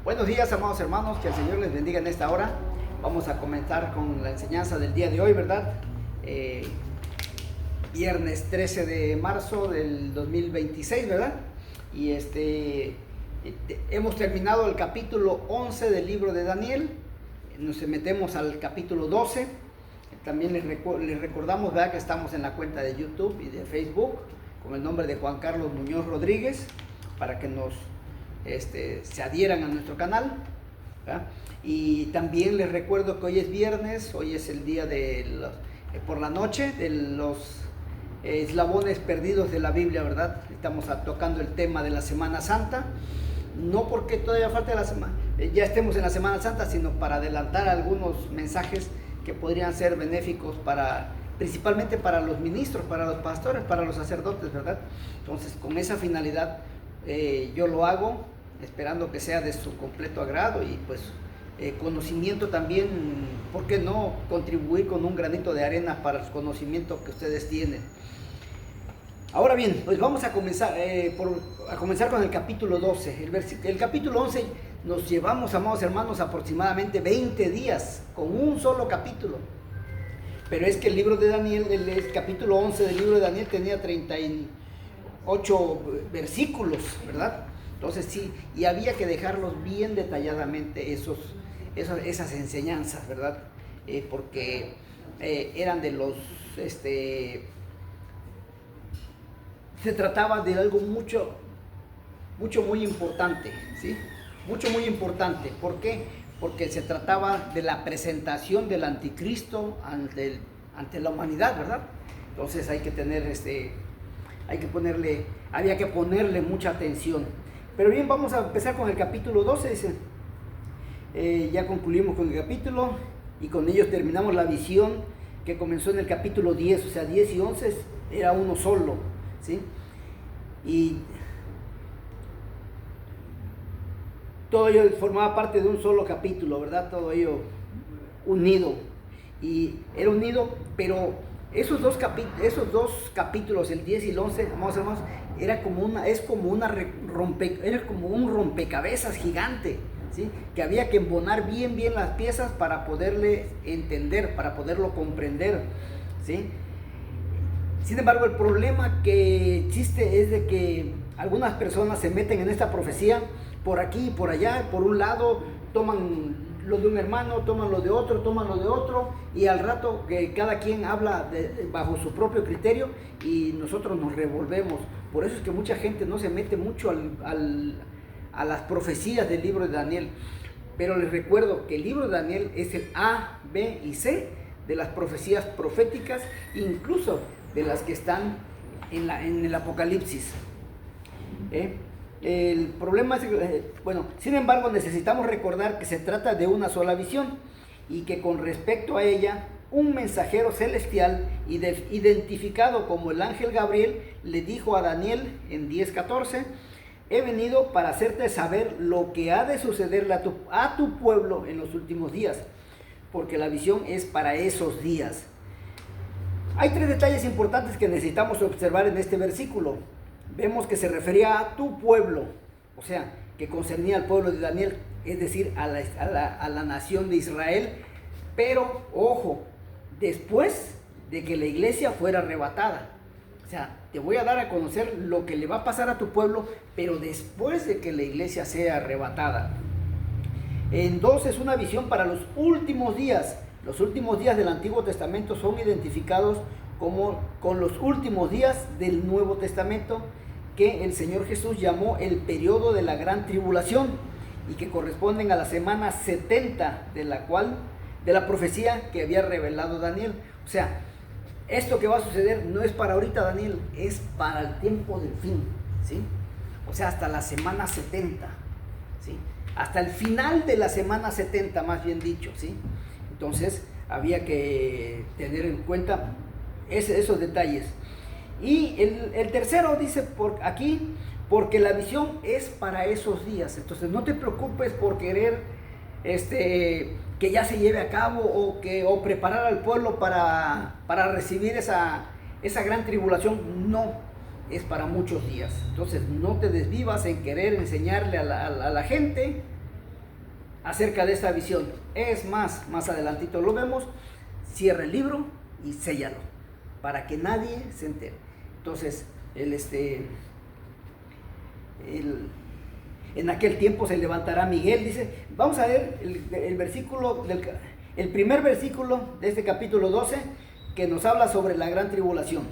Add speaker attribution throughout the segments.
Speaker 1: Buenos días, amados hermanos, que el Señor les bendiga en esta hora. Vamos a comenzar con la enseñanza del día de hoy, ¿verdad? Viernes 13 de marzo del 2026, ¿verdad? Y hemos terminado el capítulo 11 del libro de Daniel. Nos metemos al capítulo 12. También les recordamos, ¿verdad?, que estamos en la cuenta de YouTube y de Facebook con el nombre de Juan Carlos Muñoz Rodríguez, para que nos se adhieran a nuestro canal, ¿verdad? Y también les recuerdo que hoy es viernes, hoy es el día por la noche, de los eslabones perdidos de la Biblia, ¿verdad? Estamos tocando el tema de la Semana Santa, no porque todavía falta ya estemos en la Semana Santa, sino para adelantar algunos mensajes que podrían ser benéficos principalmente para los ministros, para los pastores, para los sacerdotes, ¿verdad? Entonces, con esa finalidad yo lo hago, esperando que sea de su completo agrado y pues conocimiento también, ¿por qué no contribuir con un granito de arena para el conocimiento que ustedes tienen? Ahora bien, pues vamos a comenzar con el capítulo 12. El capítulo 11 nos llevamos, amados hermanos, aproximadamente 20 días con un solo capítulo. Pero es que el libro de Daniel, el capítulo 11 del libro de Daniel tenía 38 versículos, ¿verdad? Entonces sí, y había que dejarlos bien detalladamente esas enseñanzas, ¿verdad? Porque eran de los, se trataba de algo mucho muy importante, ¿sí? Mucho muy importante. ¿Por qué? Porque se trataba de la presentación del anticristo ante la humanidad, ¿verdad? Entonces había que ponerle mucha atención. Pero bien, vamos a empezar con el capítulo 12, dice. Ya concluimos con el capítulo y con ello terminamos la visión que comenzó en el capítulo 10, o sea, 10 y 11 era uno solo, ¿sí? Y todo ello formaba parte de un solo capítulo, ¿verdad? Todo ello unido. Y era unido, pero esos dos capítulos, el 10 y el 11, vamos hermanos, era como un rompecabezas gigante, ¿sí? Que había que embonar bien las piezas para poderle entender, para poderlo comprender, ¿sí? Sin embargo, el problema que existe es de que algunas personas se meten en esta profecía por aquí y por allá. Por un lado toman lo de un hermano, toman lo de otro, y al rato que cada quien habla bajo su propio criterio y nosotros nos revolvemos. Por eso es que mucha gente no se mete mucho a las profecías del libro de Daniel. Pero les recuerdo que el libro de Daniel es el A, B y C de las profecías proféticas, incluso de las que están en el Apocalipsis. El problema es, sin embargo, necesitamos recordar que se trata de una sola visión y que con respecto a ella, un mensajero celestial identificado como el ángel Gabriel le dijo a Daniel en 10:14: he venido para hacerte saber lo que ha de sucederle a tu pueblo en los últimos días, porque la visión es para esos días. Hay tres detalles importantes que necesitamos observar en este versículo. Vemos que se refería a tu pueblo, o sea, que concernía al pueblo de Daniel, es decir, a la nación de Israel, pero, ojo, después de que la iglesia fuera arrebatada. O sea, te voy a dar a conocer lo que le va a pasar a tu pueblo, pero después de que la iglesia sea arrebatada. Entonces, es una visión para los últimos días. Los últimos días del Antiguo Testamento son identificados con los últimos días del Nuevo Testamento, que el Señor Jesús llamó el periodo de la gran tribulación y que corresponden a la semana 70 de la profecía que había revelado Daniel. O sea, esto que va a suceder no es para ahorita, Daniel, es para el tiempo del fin, ¿sí? O sea, hasta la semana 70, ¿sí? Hasta el final de la semana 70, más bien dicho, ¿sí? Entonces, había que tener en cuenta esos detalles. Y el tercero dice aquí, porque la visión es para esos días. Entonces no te preocupes por querer que ya se lleve a cabo o preparar al pueblo para recibir esa gran tribulación. No, es para muchos días. Entonces no te desvivas en querer enseñarle a la gente acerca de esta visión. Es más adelantito lo vemos. Cierra el libro y séllalo para que nadie se entere. Entonces, en aquel tiempo se levantará Miguel, dice. Vamos a ver el primer versículo de este capítulo 12, que nos habla sobre la gran tribulación.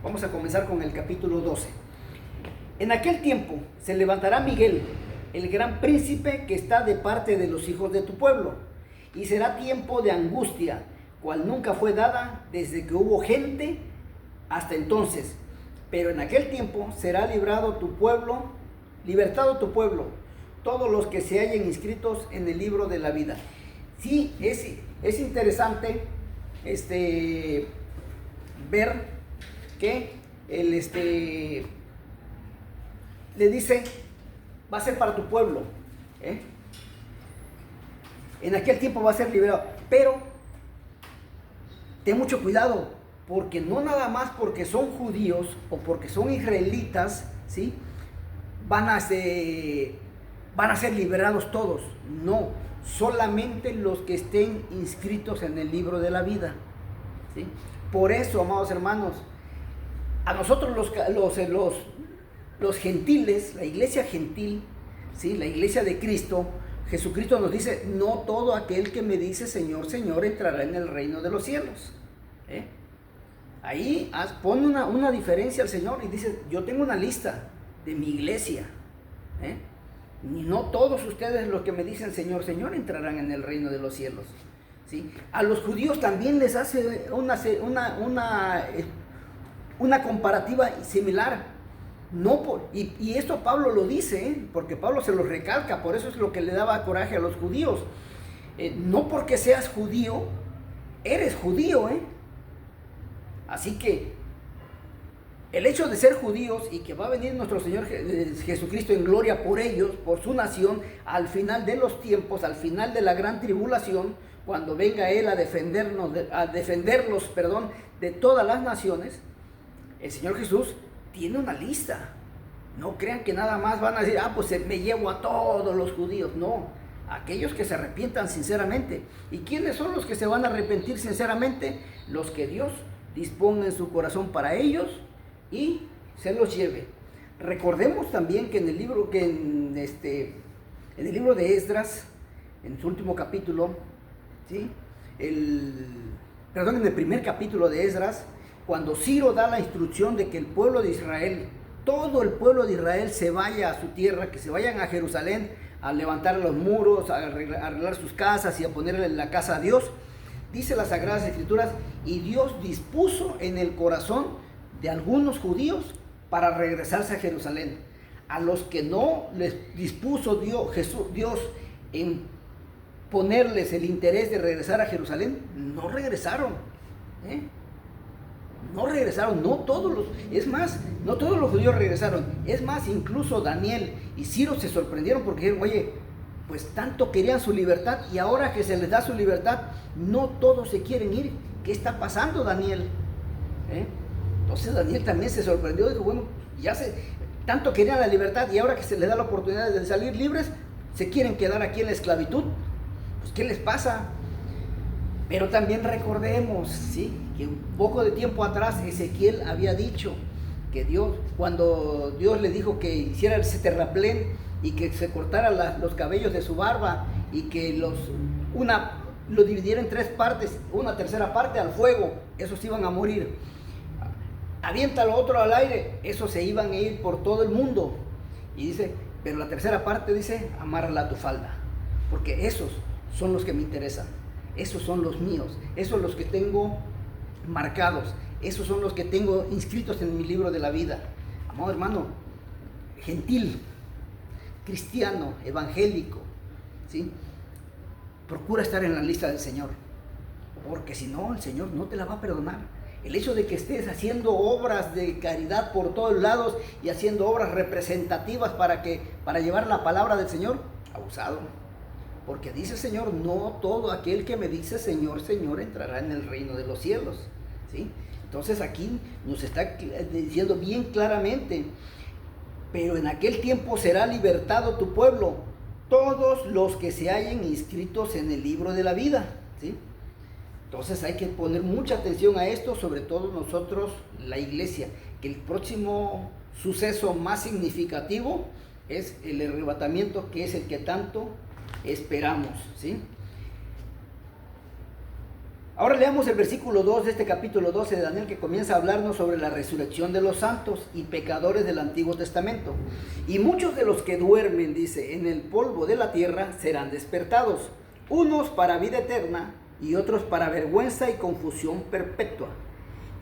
Speaker 1: Vamos a comenzar con el capítulo 12. En aquel tiempo se levantará Miguel, el gran príncipe que está de parte de los hijos de tu pueblo, y será tiempo de angustia, cual nunca fue dada desde que hubo gente hasta entonces. Pero en aquel tiempo será libertado tu pueblo, todos los que se hallen inscritos en el libro de la vida. Sí, es interesante ver que le dice, va a ser para tu pueblo, en aquel tiempo va a ser liberado, pero ten mucho cuidado, porque no nada más porque son judíos o porque son israelitas, ¿sí?, van a ser liberados todos. No, solamente los que estén inscritos en el libro de la vida, ¿sí? Por eso, amados hermanos, a nosotros los gentiles, la iglesia gentil, ¿sí?, la iglesia de Cristo, Jesucristo nos dice, no todo aquel que me dice Señor, Señor entrará en el reino de los cielos. Ahí pone una diferencia al Señor y dice, yo tengo una lista de mi iglesia. Y no todos ustedes los que me dicen Señor, Señor entrarán en el reino de los cielos. ¿Sí? A los judíos también les hace una comparativa similar. Y esto Pablo lo dice, porque Pablo se lo recalca, por eso es lo que le daba coraje a los judíos. No porque seas judío, eres judío. Así que el hecho de ser judíos y que va a venir nuestro Señor Jesucristo en gloria por ellos, por su nación, al final de los tiempos, al final de la gran tribulación, cuando venga Él a defenderlos, de todas las naciones, el Señor Jesús tiene una lista. No crean que nada más van a decir, pues me llevo a todos los judíos. No, aquellos que se arrepientan sinceramente. ¿Y quiénes son los que se van a arrepentir sinceramente? Los que Dios disponga en su corazón para ellos y se los lleve. Recordemos también que en el libro de Esdras, en su último capítulo, ¿sí?, en el primer capítulo de Esdras, cuando Ciro da la instrucción de que el pueblo de Israel, todo el pueblo de Israel se vaya a su tierra, que se vayan a Jerusalén a levantar los muros, a arreglar sus casas y a ponerle la casa a Dios, dice las Sagradas Escrituras, y Dios dispuso en el corazón de algunos judíos para regresarse a Jerusalén. A los que no les dispuso Dios en ponerles el interés de regresar a Jerusalén, no regresaron. No regresaron, no todos los judíos regresaron. Es más, incluso Daniel y Ciro se sorprendieron porque dijeron, oye, pues tanto querían su libertad y ahora que se les da su libertad, no todos se quieren ir. ¿Qué está pasando, Daniel? Entonces Daniel también se sorprendió, dijo, bueno, tanto querían la libertad y ahora que se les da la oportunidad de salir libres, se quieren quedar aquí en la esclavitud. Pues, ¿qué les pasa? Pero también recordemos, ¿sí?, que un poco de tiempo atrás Ezequiel había dicho que cuando Dios le dijo que hiciera el terraplén y que se cortara los cabellos de su barba y que lo dividiera en 3 partes, una tercera parte al fuego, esos iban a morir. Avienta lo otro al aire, esos se iban a ir por todo el mundo. Y dice, pero la tercera parte dice, amárrala a tu falda, porque esos son los que me interesan. Esos son los míos, esos son los que tengo marcados, esos son los que tengo inscritos en mi libro de la vida. Amado hermano, gentil, cristiano, evangélico, ¿sí?, procura estar en la lista del Señor, porque si no, el Señor no te la va a perdonar. El hecho de que estés haciendo obras de caridad por todos lados y haciendo obras representativas para llevar la palabra del Señor, abusado. Porque dice el Señor, no todo aquel que me dice Señor, Señor entrará en el reino de los cielos. ¿Sí? Entonces aquí nos está diciendo bien claramente, pero en aquel tiempo será libertado tu pueblo, todos los que se hallen inscritos en el libro de la vida, ¿sí? Entonces hay que poner mucha atención a esto, sobre todo nosotros, la iglesia, que el próximo suceso más significativo es el arrebatamiento, que es el que tanto esperamos, ¿sí? Ahora leamos el versículo 2 de este capítulo 12 de Daniel, que comienza a hablarnos sobre la resurrección de los santos y pecadores del Antiguo Testamento. Y muchos de los que duermen, dice, en el polvo de la tierra serán despertados, unos para vida eterna y otros para vergüenza y confusión perpetua.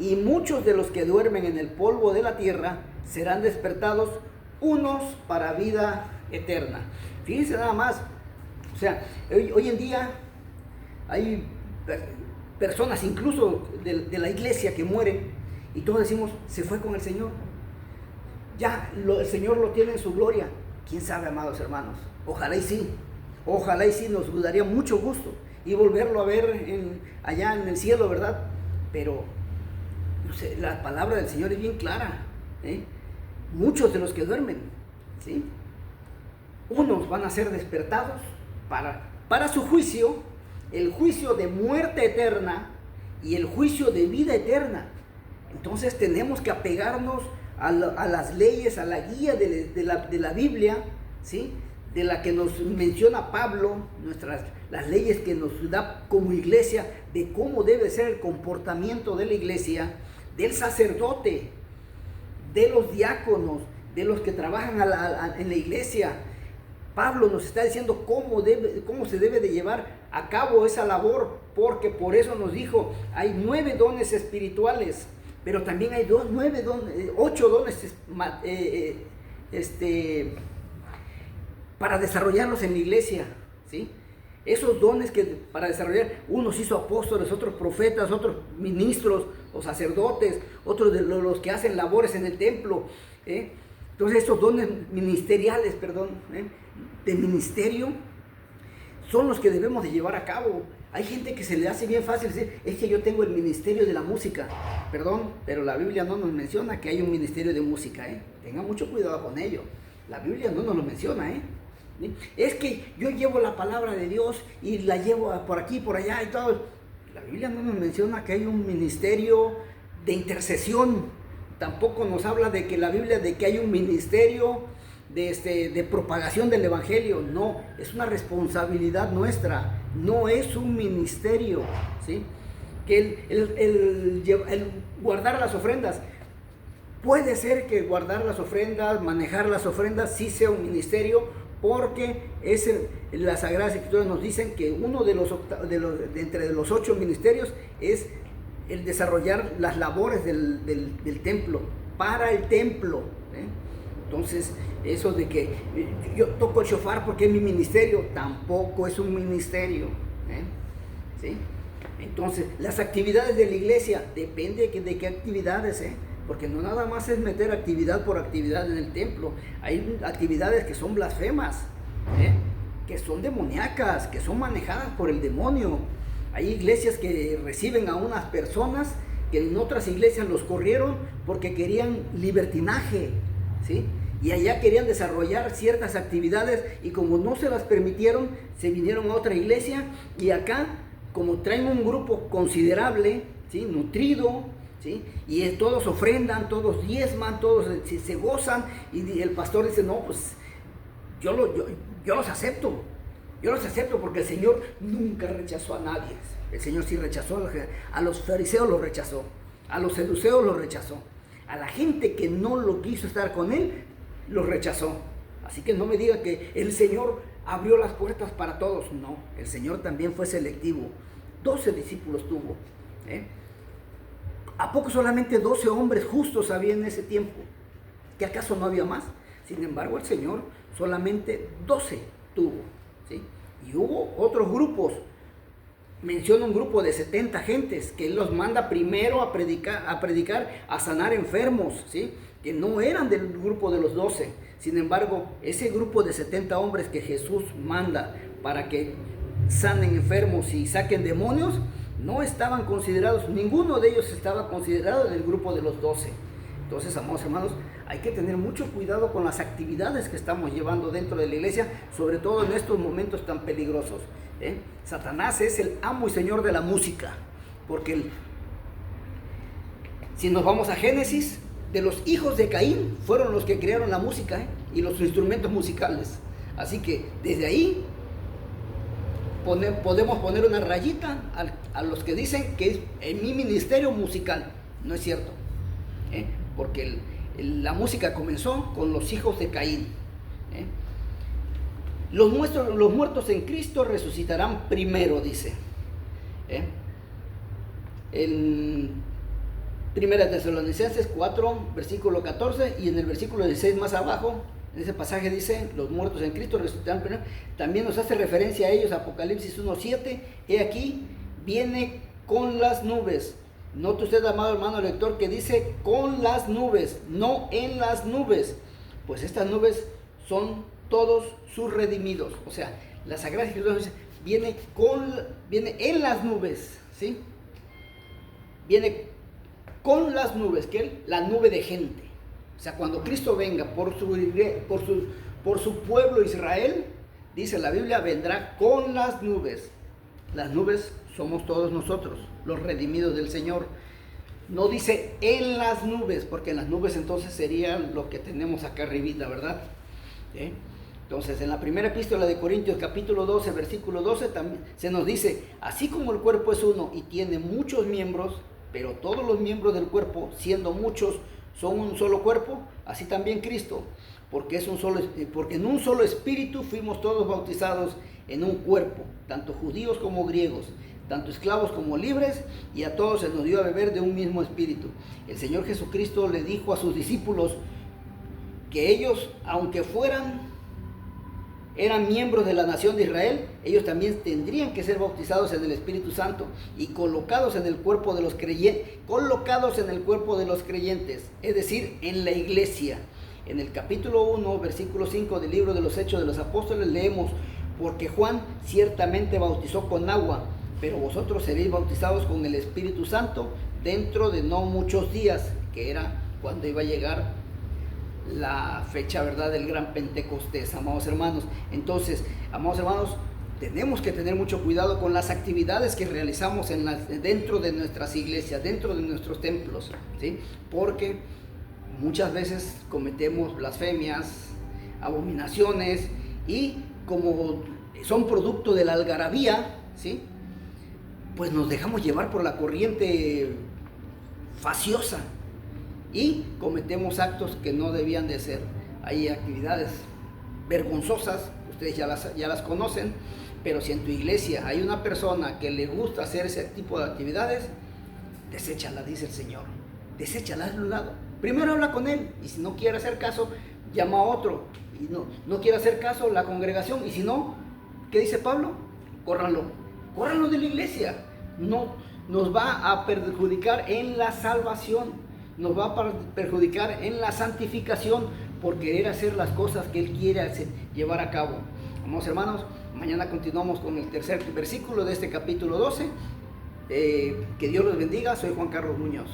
Speaker 1: Y muchos de los que duermen en el polvo de la tierra serán despertados, unos para vida eterna. Fíjense nada más, o sea, hoy en día hay personas incluso de la iglesia que mueren y todos decimos, se fue con el Señor. Ya el Señor lo tiene en su gloria. ¿Quién sabe, amados hermanos? Ojalá y sí, nos daría mucho gusto y volverlo a ver allá en el cielo, ¿verdad? Pero no sé, la palabra del Señor es bien clara, ¿eh? Muchos de los que duermen, ¿sí? Unos van a ser despertados para su juicio, el juicio de muerte eterna y el juicio de vida eterna. Entonces tenemos que apegarnos a las leyes, a la guía de la Biblia, ¿sí? De la que nos menciona Pablo, las leyes que nos da como iglesia, de cómo debe ser el comportamiento de la iglesia, del sacerdote, de los diáconos, de los que trabajan en la iglesia. Pablo nos está diciendo cómo se debe de llevar a cabo esa labor, porque por eso nos dijo, hay 9 dones espirituales, pero también hay 8 dones para desarrollarlos en la iglesia, ¿sí? Esos dones que para desarrollar, unos hizo apóstoles, otros profetas, otros ministros o sacerdotes, otros de los que hacen labores en el templo, ¿eh? Entonces esos dones ministeriales, de ministerio, son los que debemos de llevar a cabo. Hay gente que se le hace bien fácil decir, es que yo tengo el ministerio de la música. Perdón, pero la Biblia no nos menciona que hay un ministerio de música, ¿eh? Tengan mucho cuidado con ello. La Biblia no nos lo menciona, ¿eh? Es que yo llevo la palabra de Dios y la llevo por aquí, por allá y todo. La Biblia no nos menciona que hay un ministerio de intercesión. Tampoco nos habla de que la Biblia, de que hay un ministerio de propagación del evangelio. No, es una responsabilidad nuestra, no es un ministerio, ¿sí? Que el guardar las ofrendas, puede ser que guardar las ofrendas, manejar las ofrendas sí sea un ministerio, porque las Sagradas Escrituras nos dicen que uno entre los 8 ministerios es el desarrollar las labores del templo, para el templo, ¿eh? Entonces, eso de que yo toco el shofar porque es mi ministerio, tampoco es un ministerio, ¿eh? ¿Sí? Entonces, las actividades de la iglesia, depende de qué actividades, ¿eh? Porque no nada más es meter actividad por actividad en el templo. Hay actividades que son blasfemas, ¿eh? Que son demoníacas, que son manejadas por el demonio. Hay iglesias que reciben a unas personas que en otras iglesias los corrieron porque querían libertinaje, ¿sí? Y allá querían desarrollar ciertas actividades y como no se las permitieron, se vinieron a otra iglesia y acá, como traen un grupo considerable, ¿sí? Nutrido, ¿sí? Y todos ofrendan, todos diezman, todos se gozan y el pastor dice, no, pues yo los acepto. Yo los acepto porque el Señor nunca rechazó a nadie. El Señor sí rechazó a los fariseos, los rechazó, a los saduceos los rechazó, a la gente que no lo quiso estar con Él, los rechazó. Así que no me diga que el Señor abrió las puertas para todos. No, el Señor también fue selectivo. 12 discípulos tuvo, ¿eh? ¿A poco solamente 12 hombres justos había en ese tiempo? ¿Que acaso no había más? Sin embargo, el Señor solamente 12 tuvo, ¿sí? Y hubo otros grupos. Menciona un grupo de 70 gentes que Él los manda primero a predicar, a sanar enfermos, ¿sí? Que no eran del grupo de los 12. Sin embargo, ese grupo de 70 hombres que Jesús manda para que sanen enfermos y saquen demonios, no estaban considerados, ninguno de ellos estaba considerado en el grupo de los 12. Entonces, amados hermanos, hay que tener mucho cuidado con las actividades que estamos llevando dentro de la iglesia, sobre todo en estos momentos tan peligrosos. Satanás es el amo y señor de la música, porque si nos vamos a Génesis, de los hijos de Caín fueron los que crearon la música y los instrumentos musicales. Así que desde ahí podemos poner una rayita a los que dicen que es en mi ministerio musical. No es cierto, porque la música comenzó con los hijos de Caín. Los muertos en Cristo resucitarán primero, dice. En 1 Tesalonicenses 4, versículo 14, y en el versículo 16 más abajo, en ese pasaje dice, los muertos en Cristo resucitarán primero. También nos hace referencia a ellos, Apocalipsis 1:7, he aquí, viene con las nubes. Note usted, amado hermano lector, que dice con las nubes, no en las nubes. Pues estas nubes son todos sus redimidos. O sea, la Sagrada Escritura dice, viene en las nubes, ¿sí? Viene con las nubes, que es la nube de gente. O sea, cuando Cristo venga por su pueblo Israel, dice la Biblia, vendrá con las nubes. Las nubes somos todos nosotros, los redimidos del Señor. No dice en las nubes, porque en las nubes entonces sería lo que tenemos acá arribita, ¿verdad? Entonces, en la primera epístola de Corintios, capítulo 12, versículo 12, también se nos dice, así como el cuerpo es uno y tiene muchos miembros, pero todos los miembros del cuerpo, siendo muchos, son un solo cuerpo, así también Cristo, porque en un solo espíritu fuimos todos bautizados en un cuerpo, tanto judíos como griegos, tanto esclavos como libres, y a todos se nos dio a beber de un mismo espíritu. El Señor Jesucristo le dijo a sus discípulos que ellos, aunque eran miembros de la nación de Israel, ellos también tendrían que ser bautizados en el Espíritu Santo y colocados en el cuerpo de los creyentes, es decir, en la iglesia. En el capítulo 1, versículo 5 del libro de los Hechos de los Apóstoles leemos, porque Juan ciertamente bautizó con agua, pero vosotros seréis bautizados con el Espíritu Santo dentro de no muchos días, que era cuando iba a llegar la fecha, ¿verdad?, del gran Pentecostés, amados hermanos. Entonces, amados hermanos, tenemos que tener mucho cuidado con las actividades que realizamos dentro de nuestras iglesias, dentro de nuestros templos, ¿sí? Porque muchas veces cometemos blasfemias, abominaciones, y como son producto de la algarabía, ¿sí?, pues nos dejamos llevar por la corriente faciosa y cometemos actos que no debían de ser. Hay actividades vergonzosas, ustedes ya las conocen, pero si en tu iglesia hay una persona que le gusta hacer ese tipo de actividades, deséchala, dice el Señor, deséchala, hazle a un lado. Primero habla con él, y si no quiere hacer caso, llama a otro, y no quiere hacer caso la congregación, y si no, ¿qué dice Pablo? Córranlo de la iglesia. No nos va a perjudicar en la salvación, nos va a perjudicar en la santificación por querer hacer las cosas que Él quiere llevar a cabo. Amados hermanos, mañana continuamos con el tercer versículo de este capítulo 12. Que Dios los bendiga. Soy Juan Carlos Muñoz.